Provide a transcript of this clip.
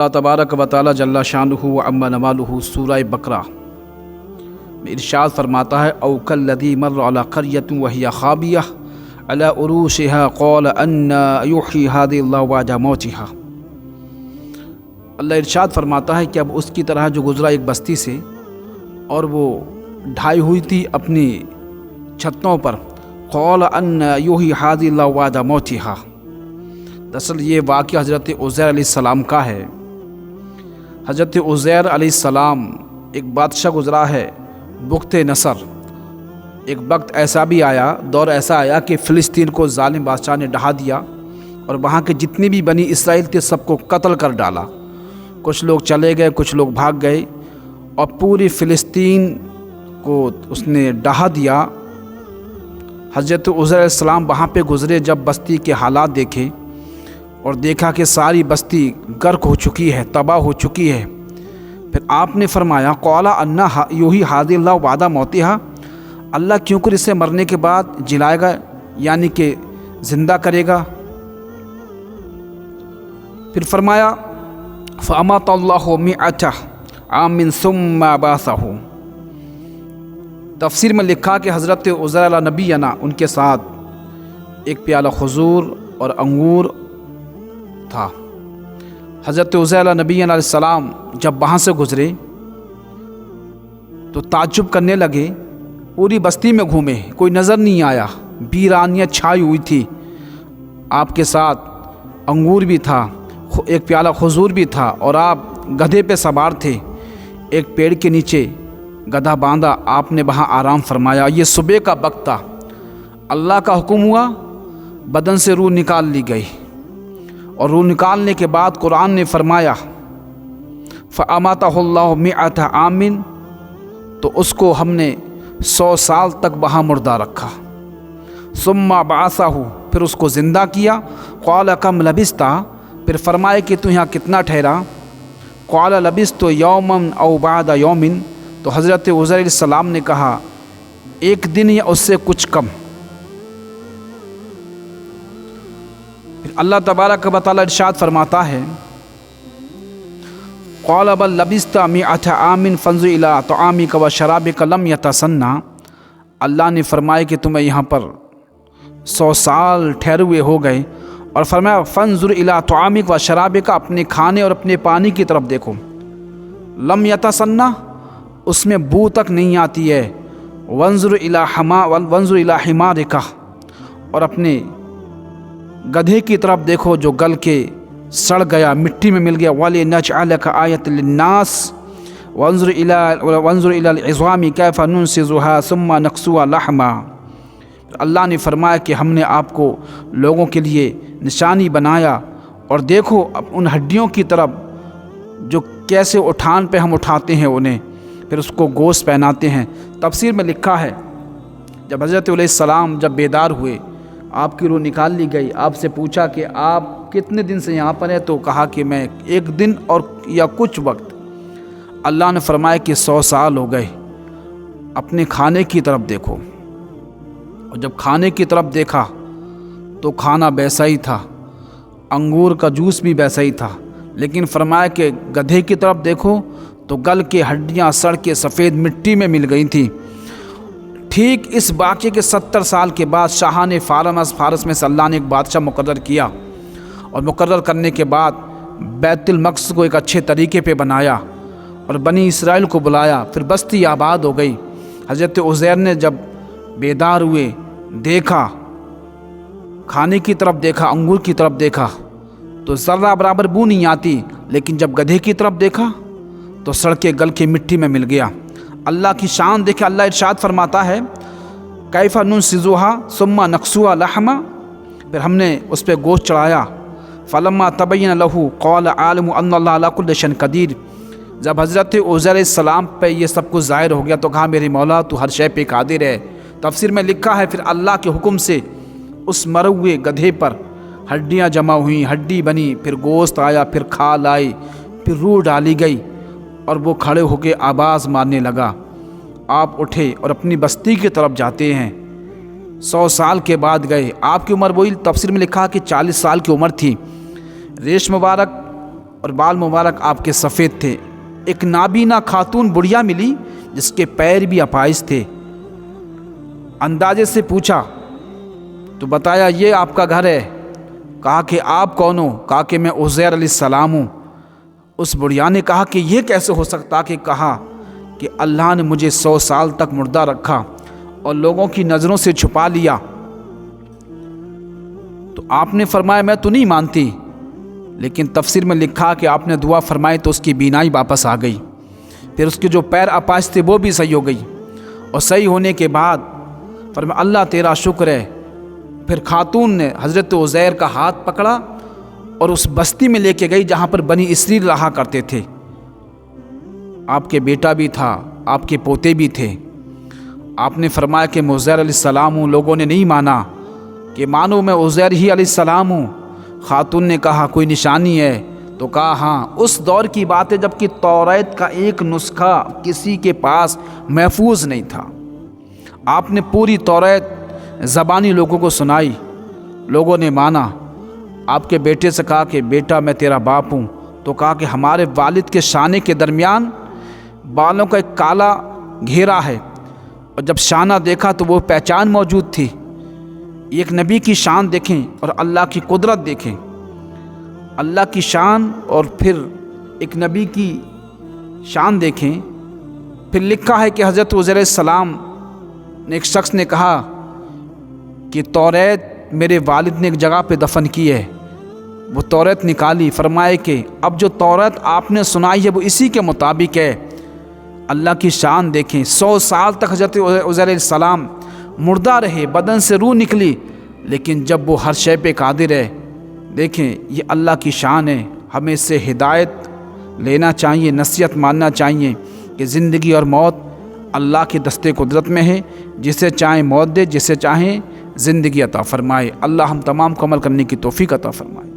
اللہ تبارک و تعالی جل شانہ و عم نوالہ سورہ بقرہ میں ارشاد فرماتا ہے او کالذی مر علی قریۃ وہی خاویہ علی عروشہا قال انا یحیی ہذہ اللہ بعد موتہا۔ اللہ ارشاد فرماتا ہے کہ اب اس کی طرح جو گزرا ایک بستی سے اور وہ ڈھائی ہوئی تھی اپنی چھتوں پر، قال انا یحیی ہذہ اللہ بعد موتہا۔ دراصل یہ واقعہ حضرت عزیر علیہ السلام کا ہے۔ حضرت عزیر علیہ السلام ایک بادشاہ گزرا ہے بخت نصر۔ ایک وقت ایسا بھی آیا، دور ایسا آیا کہ فلسطین کو ظالم بادشاہ نے ڈھا دیا اور وہاں کے جتنے بھی بنی اسرائیل تھے سب کو قتل کر ڈالا۔ کچھ لوگ چلے گئے، کچھ لوگ بھاگ گئے اور پوری فلسطین کو اس نے ڈھا دیا۔ حضرت عزیر علیہ السلام وہاں پہ گزرے، جب بستی کے حالات دیکھے اور دیکھا کہ ساری بستی غرق ہو چکی ہے، تباہ ہو چکی ہے، پھر آپ نے فرمایا قال انا یحیی ہذہ اللہ بعد موتہا، اللہ کیوں کر اسے مرنے کے بعد جلائے گا، یعنی کہ زندہ کرے گا۔ پھر فرمایا فامات اللہ مئۃ عام ثم بعثہ۔ تفسیر میں لکھا کہ حضرت عزیر علیہ نبینا ان کے ساتھ ایک پیالہ کھجور اور انگور تھا۔ حضرت عزیر علیہ نبی علیہ السلام جب وہاں سے گزرے تو تعجب کرنے لگے، پوری بستی میں گھومے، کوئی نظر نہیں آیا، ویرانیت چھائی ہوئی تھی۔ آپ کے ساتھ انگور بھی تھا، ایک پیالہ کھجور بھی تھا اور آپ گدھے پہ سوار تھے۔ ایک پیڑ کے نیچے گدھا باندھا، آپ نے وہاں آرام فرمایا۔ یہ صبح کا وقت تھا، اللہ کا حکم ہوا، بدن سے روح نکال لی گئی اور روح نکالنے کے بعد قرآن نے فرمایا فَأَمَاتَهُ اللَّهُ مِئَةَ عَامٍ، تو اس کو ہم نے 100 سال تک وہاں مردہ رکھا۔ ثُمَّ بَعَثَهُ، پھر اس کو زندہ کیا۔ قَالَ كَمْ لَبِثْتَ، پھر فرمائے کہ تو یہاں کتنا ٹھہرا۔ قَالَ لَبِثْتُ يَوْمًا أَوْ بَعْدَ يَوْمٍ، تو حضرت عزیر علیہ السلام نے کہا ایک دن یا اس سے کچھ کم۔ پھر اللہ تبارک و تعالی ارشاد فرماتا ہے قال بل لبثت مئۃ عام فانظر الی طعامک و شرابک لم یتسنہ۔ اللہ نے فرمایا کہ تمہیں یہاں پر 100 سال ٹھہرے ہوئے ہو گئے، اور فرمایا فانظر الی طعامک و شرابک، اپنے کھانے اور اپنے پانی کی طرف دیکھو، لم یتسنہ، اس میں بو تک نہیں آتی ہے۔ وانظر الی حمارک، اور اپنے گدھے کی طرف دیکھو جو گل کے سڑ گیا، مٹی میں مل گیا۔ وَلِنَجْعَلَكَ آیَةً لِلنَّاسِ وَانظُرْ إِلَى الْعِظَامِ كَيْفَ نُنْشِزُهَا ثُمَّ نَكْسُوهَا لَحْمًا۔ اللہ نے فرمایا کہ ہم نے آپ کو لوگوں کے لیے نشانی بنایا، اور دیکھو ان ہڈیوں کی طرف جو کیسے اٹھان پہ ہم اٹھاتے ہیں انہیں، پھر اس کو گوشت پہناتے ہیں۔ تفسیر میں لکھا ہے جب حضرت علیہ السلام جب بیدار ہوئے، آپ کی روح نکال لی گئی، آپ سے پوچھا کہ آپ کتنے دن سے یہاں پر ہیں، تو کہا کہ میں ایک دن اور یا کچھ وقت۔ اللہ نے فرمایا کہ 100 سال ہو گئے، اپنے کھانے کی طرف دیکھو۔ اور جب کھانے کی طرف دیکھا تو کھانا ویسا ہی تھا، انگور کا جوس بھی ویسا ہی تھا، لیکن فرمایا کہ گدھے کی طرف دیکھو تو گل کے ہڈیاں سڑ کے سفید مٹی میں مل گئی تھیں۔ ٹھیک اس واقعے کے 70 سال کے بعد شاہان فارس میں سے اللہ نے ایک بادشاہ مقرر کیا، اور مقرر کرنے کے بعد بیت المقدس کو ایک اچھے طریقے پہ بنایا اور بنی اسرائیل کو بلایا، پھر بستی آباد ہو گئی۔ حضرت عزیر نے جب بیدار ہوئے، دیکھا، کھانے کی طرف دیکھا، انگور کی طرف دیکھا تو ذرہ برابر بو نہیں آتی، لیکن جب گدھے کی طرف دیکھا تو سڑکے گل کے مٹی میں مل گیا۔ اللہ کی شان دیکھے، اللہ ارشاد فرماتا ہے کیف ننشزوہا ثم نکسوہا لحما، پھر ہم نے اس پہ گوشت چڑھایا۔ فلما تبین لہ قال عالم ان اللہ علی کل شیء قدیر، جب حضرت عزیر علیہ السلام پہ یہ سب کچھ ظاہر ہو گیا تو کہا میری مولا تو ہر شے پہ قادر ہے۔ تفسیر میں لکھا ہے پھر اللہ کے حکم سے اس مرے ہوئے گدھے پر ہڈیاں جمع ہوئیں، ہڈی بنی، پھر گوشت آیا، پھر کھال آئی، پھر روح ڈالی گئی، اور وہ کھڑے ہو کے آواز مارنے لگا۔ آپ اٹھے اور اپنی بستی کی طرف جاتے ہیں۔ 100 سال کے بعد گئے، آپ کی عمر وہی تفسیر میں لکھا کہ 40 سال کی عمر تھی۔ ریش مبارک اور بال مبارک آپ کے سفید تھے۔ ایک نابینا خاتون بڑھیا ملی جس کے پیر بھی اپائش تھے۔ اندازے سے پوچھا تو بتایا یہ آپ کا گھر ہے۔ کہا کہ آپ کون ہو؟ کہا کہ میں عزیر علیہ السلام ہوں۔ اس بڑھیا نے کہا کہ یہ کیسے ہو سکتا؟ کہ کہا کہ اللہ نے مجھے 100 سال تک مردہ رکھا اور لوگوں کی نظروں سے چھپا لیا۔ تو آپ نے فرمایا میں تو نہیں مانتی، لیکن تفسیر میں لکھا کہ آپ نے دعا فرمائی تو اس کی بینائی واپس آ گئی، پھر اس کے جو پیر اپائش تھے وہ بھی صحیح ہو گئی، اور صحیح ہونے کے بعد فرمایا اللہ تیرا شکر ہے۔ پھر خاتون نے حضرت عزیر کا ہاتھ پکڑا اور اس بستی میں لے کے گئی جہاں پر بنی اسرائیل رہا کرتے تھے۔ آپ کے بیٹا بھی تھا، آپ کے پوتے بھی تھے۔ آپ نے فرمایا کہ میں عزیر علیہ السلام ہوں۔ لوگوں نے نہیں مانا کہ مانو میں عزیر ہی علیہ السلام ہوں۔ خاتون نے کہا کوئی نشانی ہے؟ تو کہا ہاں، اس دور کی بات ہے جب کہ توریت کا ایک نسخہ کسی کے پاس محفوظ نہیں تھا۔ آپ نے پوری توریت زبانی لوگوں کو سنائی، لوگوں نے مانا۔ آپ کے بیٹے سے کہا کہ بیٹا میں تیرا باپ ہوں، تو کہا کہ ہمارے والد کے شانے کے درمیان بالوں کا ایک کالا گھیرا ہے، اور جب شانہ دیکھا تو وہ پہچان موجود تھی۔ ایک نبی کی شان دیکھیں اور اللہ کی قدرت دیکھیں، اللہ کی شان اور پھر ایک نبی کی شان دیکھیں۔ پھر لکھا ہے کہ حضرت عزیر علیہ السلام نے ایک شخص نے کہا کہ توریت میرے والد نے ایک جگہ پہ دفن کی ہے۔ وہ توریت نکالی، فرمائے کہ اب جو توریت آپ نے سنائی ہے وہ اسی کے مطابق ہے۔ اللہ کی شان دیکھیں، 100 سال تک حضرت عزیر علیہ السلام مردہ رہے، بدن سے روح نکلی، لیکن جب وہ ہر شے پہ قادر ہے۔ دیکھیں یہ اللہ کی شان ہے، ہمیں اس سے ہدایت لینا چاہیے، نصیحت ماننا چاہیے کہ زندگی اور موت اللہ کے دستے قدرت میں ہے، جسے چاہیں موت دے، جسے چاہیں زندگی عطا فرمائے۔ اللہ ہم تمام کو عمل کرنے کی توفیق عطا فرمائے۔